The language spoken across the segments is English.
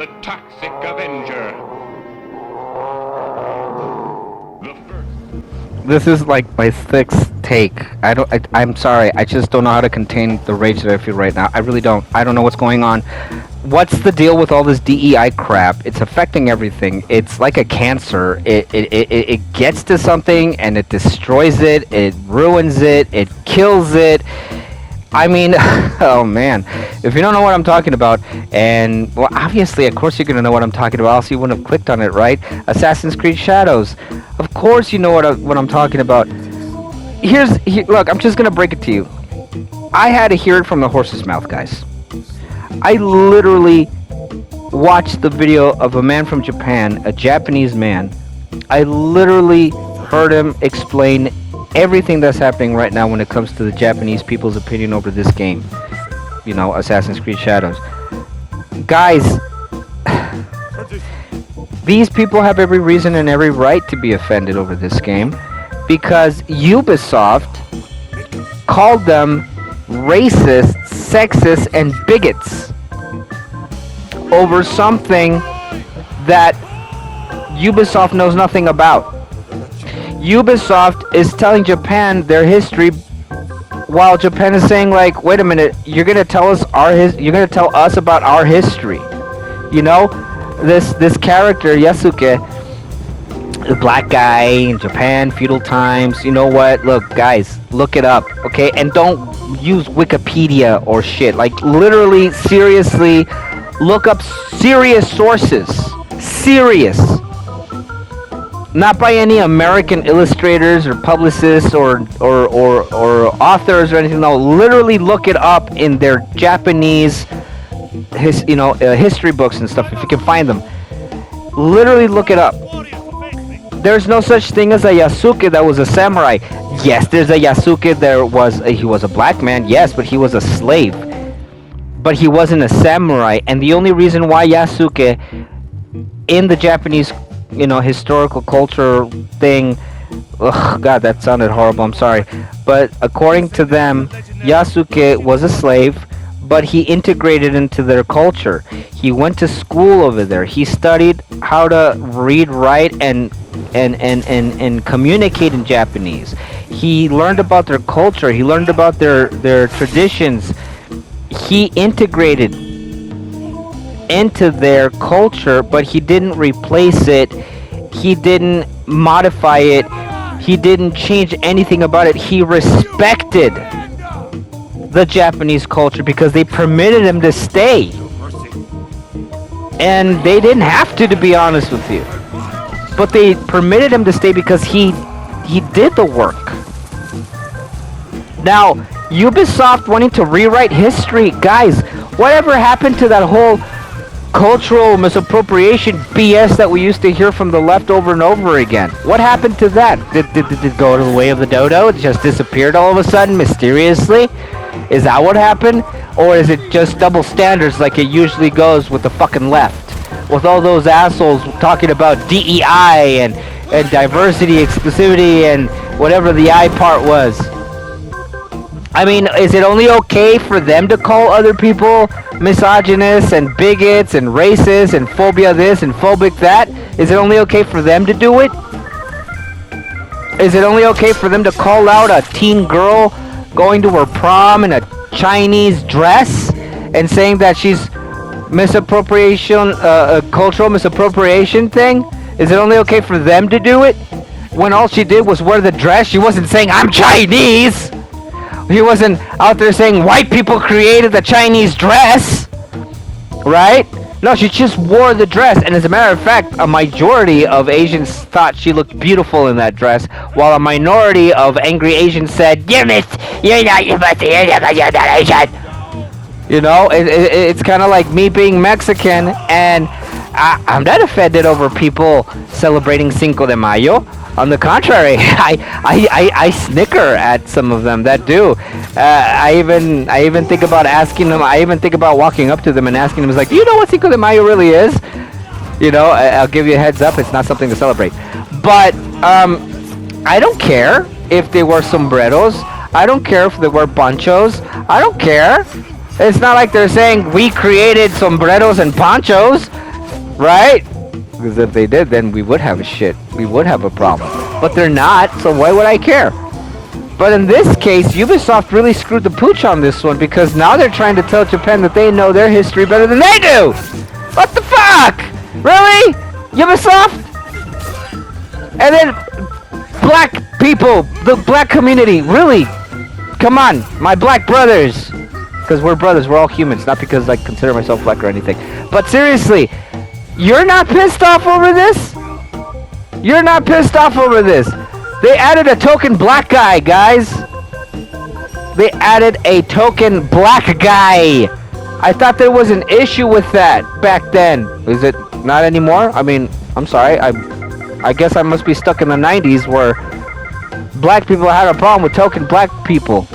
The Toxic Avenger. The first. This is like my sixth take. I'm sorry. I just don't know how to contain the rage that I feel right now. I really don't. I don't know what's going on. What's the deal with all this DEI crap? It's affecting everything. It's like a cancer. It gets to something and it destroys it. It ruins it. It kills it. I mean, oh man, if you don't know what I'm talking about, and well, obviously, of course, you're gonna know what I'm talking about, else you wouldn't have clicked on it, right? Assassin's Creed Shadows. Of course, you know what I'm talking about. Look, I'm just gonna break it to you. I had to hear it from the horse's mouth, guys. I literally watched the video of a man from Japan, a Japanese man. I literally heard him explain everything that's happening right now when it comes to the Japanese people's opinion over this game. You know, Assassin's Creed Shadows. Guys, these people have every reason and every right to be offended over this game because Ubisoft called them racist, sexist, and bigots over something that Ubisoft knows nothing about. Ubisoft is telling Japan their history while Japan is saying like, wait a minute, you're gonna tell us about our history. You know, this character Yasuke, the black guy in Japan, feudal times. You know what? Look, guys, look it up, okay? And don't use Wikipedia or shit. Like literally, seriously, look up serious sources. Serious. Not by any American illustrators or publicists or authors or anything. No, literally look it up in their Japanese, history books and stuff if you can find them. Literally look it up. There's no such thing as a Yasuke that was a samurai. Yes, there's a Yasuke. He was a black man. Yes, but he was a slave. But he wasn't a samurai. And the only reason why Yasuke in the Japanese historical culture thing, ugh, God, that sounded horrible, I'm sorry, but according to them, Yasuke was a slave, but he integrated into their culture. He went to school over there. He studied how to read, write, and communicate in Japanese. He learned about their culture. He learned about their traditions. He integrated into their culture, but he didn't replace it. He didn't modify it. He didn't change anything about it. He respected the Japanese culture because they permitted him to stay. And they didn't have to be honest with you. But they permitted him to stay because he did the work. Now, Ubisoft wanting to rewrite history, guys, whatever happened to that whole cultural misappropriation BS that we used to hear from the left over and over again? What happened to that? Did it go to the way of the dodo? It just disappeared all of a sudden mysteriously? Is that what happened? Or is it just double standards like it usually goes with the fucking left? With all those assholes talking about DEI and diversity, exclusivity, and whatever the I part was. I mean, is it only okay for them to call other people misogynists and bigots and racist and phobia this and phobic that? Is it only okay for them to do it? Is it only okay for them to call out a teen girl going to her prom in a Chinese dress and saying that she's misappropriation, cultural misappropriation thing? Is it only okay for them to do it? When all she did was wear the dress, she wasn't saying, I'm Chinese! He wasn't out there saying white people created the Chinese dress, right? No, she just wore the dress. And as a matter of fact, a majority of Asians thought she looked beautiful in that dress, while a minority of angry Asians said, you're not Asian. You know, it's kind of like me being Mexican, and I'm not offended over people celebrating Cinco de Mayo. On the contrary, I snicker at some of them that do. I even think about asking them. I even think about walking up to them and asking them, like, do you know what Cinco de Mayo really is? You know, I'll give you a heads up. It's not something to celebrate. But I don't care if they wear sombreros. I don't care if they wear ponchos. I don't care. It's not like they're saying we created sombreros and ponchos. right? Because if they did, then we would have a shit. We would have a problem. But they're not, so why would I care? But in this case, Ubisoft really screwed the pooch on this one because now they're trying to tell Japan that they know their history better than they do! What the fuck? Really? Ubisoft? And then black people, the black community, really? Come on, my black brothers. Because we're brothers, we're all humans, not because I consider myself black or anything. But seriously, you're not pissed off over this? You're not pissed off over this. They added a token black guy, guys. They added a token black guy. I thought there was an issue with that back then. Is it not anymore? I mean, I'm sorry. I guess I must be stuck in the 90s where black people had a problem with token black people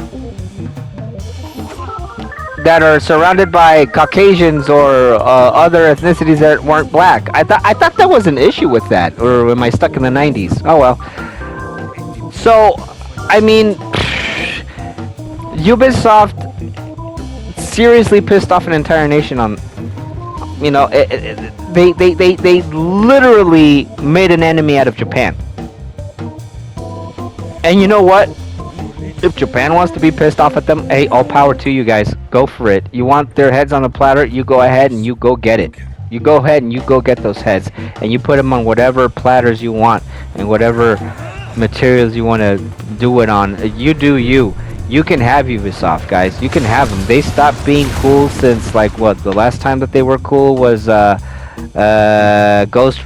that are surrounded by Caucasians or other ethnicities that weren't black. I thought there was an issue with that, or am I stuck in the 90s? Oh well. So, I mean, Ubisoft seriously pissed off an entire nation on, you know, they literally made an enemy out of Japan. And you know what? If Japan wants to be pissed off at them, hey, all power to you guys. Go for it. You want their heads on the platter, you go ahead and you go get it. You go ahead and you go get those heads. And you put them on whatever platters you want and whatever materials you want to do it on. You do you. You can have Ubisoft, guys. You can have them. They stopped being cool since, like, what? The last time that they were cool was Ghost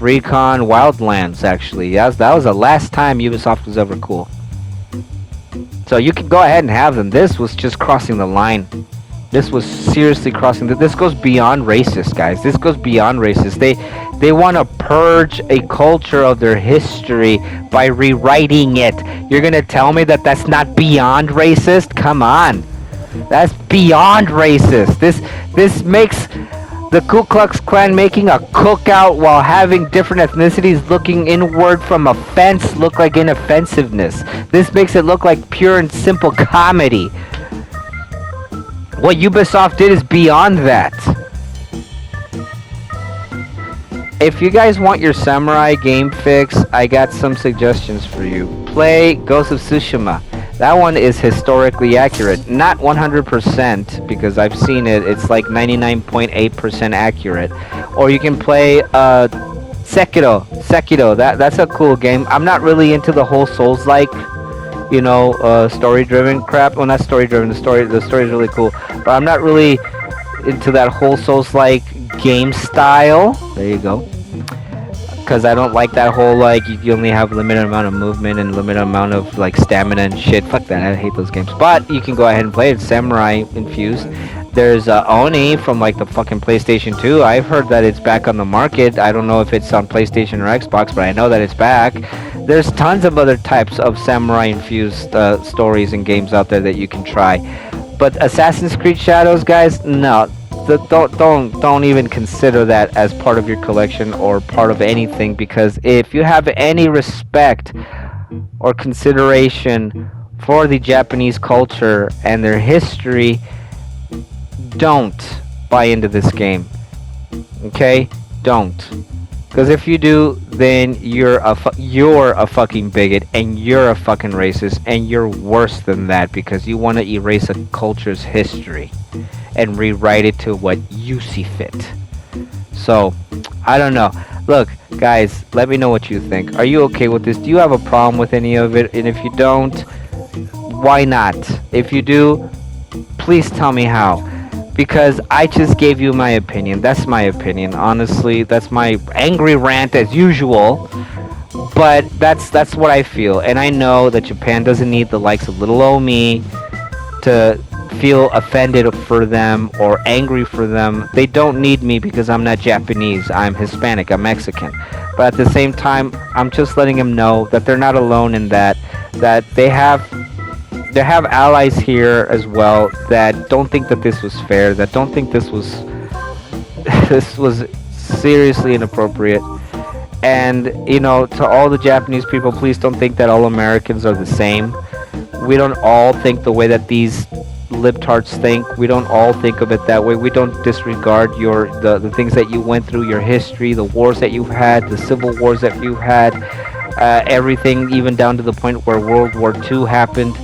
Recon Wildlands, actually. That was the last time Ubisoft was ever cool. So you can go ahead and have them. This was just crossing the line. This was seriously crossing. This goes beyond racist, guys. This goes beyond racist. They want to purge a culture of their history by rewriting it. You're gonna tell me that that's not beyond racist? Come on, that's beyond racist. This makes the Ku Klux Klan making a cookout while having different ethnicities looking inward from a fence look like inoffensiveness. This makes it look like pure and simple comedy. What Ubisoft did is beyond that. If you guys want your samurai game fix, I got some suggestions for you. Play Ghost of Tsushima. That one is historically accurate. Not 100%, because I've seen it. It's like 99.8% accurate. Or you can play Sekiro. That's a cool game. I'm not really into the whole Souls-like, you know, story-driven crap. Well, not story-driven. The story is really cool. But I'm not really into that whole Souls-like game style. There you go. Because I don't like that whole, like, you only have limited amount of movement and limited amount of, like, stamina and shit. Fuck that, I hate those games. But you can go ahead and play it. It's samurai infused. There's Oni from, like, the fucking PlayStation 2. I've heard that it's back on the market. I don't know if it's on PlayStation or Xbox, but I know that it's back. There's tons of other types of samurai infused stories and games out there that you can try. But Assassin's Creed Shadows, guys, no. Don't even consider that as part of your collection or part of anything, because if you have any respect or consideration for the Japanese culture and their history, don't buy into this game. Okay? Don't. Because if you do, then you're a fucking bigot, and you're a fucking racist, and you're worse than that because you want to erase a culture's history and rewrite it to what you see fit. So, I don't know. Look, guys, let me know what you think. Are you okay with this? Do you have a problem with any of it? And if you don't, why not? If you do, please tell me how. Because I just gave you my opinion. That's my opinion. Honestly, that's my angry rant as usual. But that's what I feel. And I know that Japan doesn't need the likes of little old me to feel offended for them or angry for them. They don't need me because I'm not Japanese. I'm Hispanic. I'm Mexican. But at the same time, I'm just letting them know that they're not alone in that. That they have allies here as well that don't think that this was fair. That don't think this was seriously inappropriate. And, you know, to all the Japanese people, please don't think that all Americans are the same. We don't all think the way that these libtards think. We don't all think of it that way. We don't disregard the things that you went through, your history, the wars that you've had, the civil wars that you've had, everything, even down to the point where World War II happened.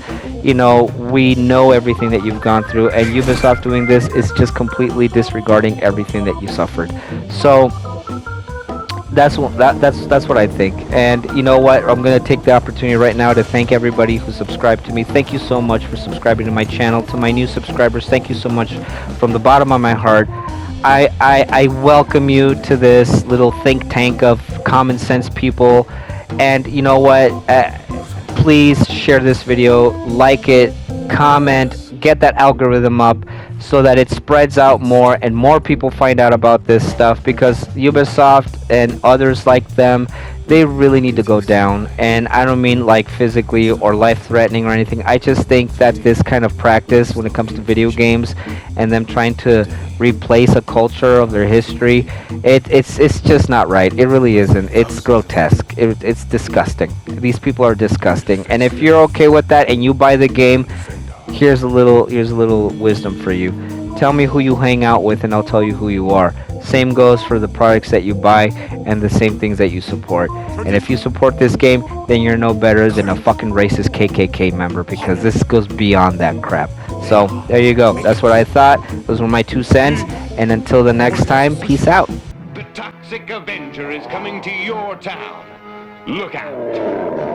You know, we know everything that you've gone through, and Ubisoft doing this is just completely disregarding everything that you suffered. So that's what I think. And you know what? I'm gonna take the opportunity right now to thank everybody who subscribed to me. Thank you so much for subscribing to my channel. To my new subscribers, thank you so much from the bottom of my heart. I welcome you to this little think tank of common sense people. And you know what? Please share this video, like it, comment, get that algorithm up so that it spreads out more and more people find out about this stuff, because Ubisoft and others like them, they really need to go down. And I don't mean like physically or life threatening or anything. I just think that this kind of practice when it comes to video games and them trying to replace a culture of their history, it's just not right. It really isn't. It's grotesque. It's disgusting. These people are disgusting. And if you're okay with that and you buy the game, here's a little wisdom for you. Tell me who you hang out with and I'll tell you who you are. Same goes for the products that you buy and the same things that you support. And if you support this game, then you're no better than a fucking racist KKK member, because this goes beyond that crap. So there you go. That's what I thought. Those were my 2 cents. And until the next time, peace out. The Toxic Avenger is coming to your town. Look out.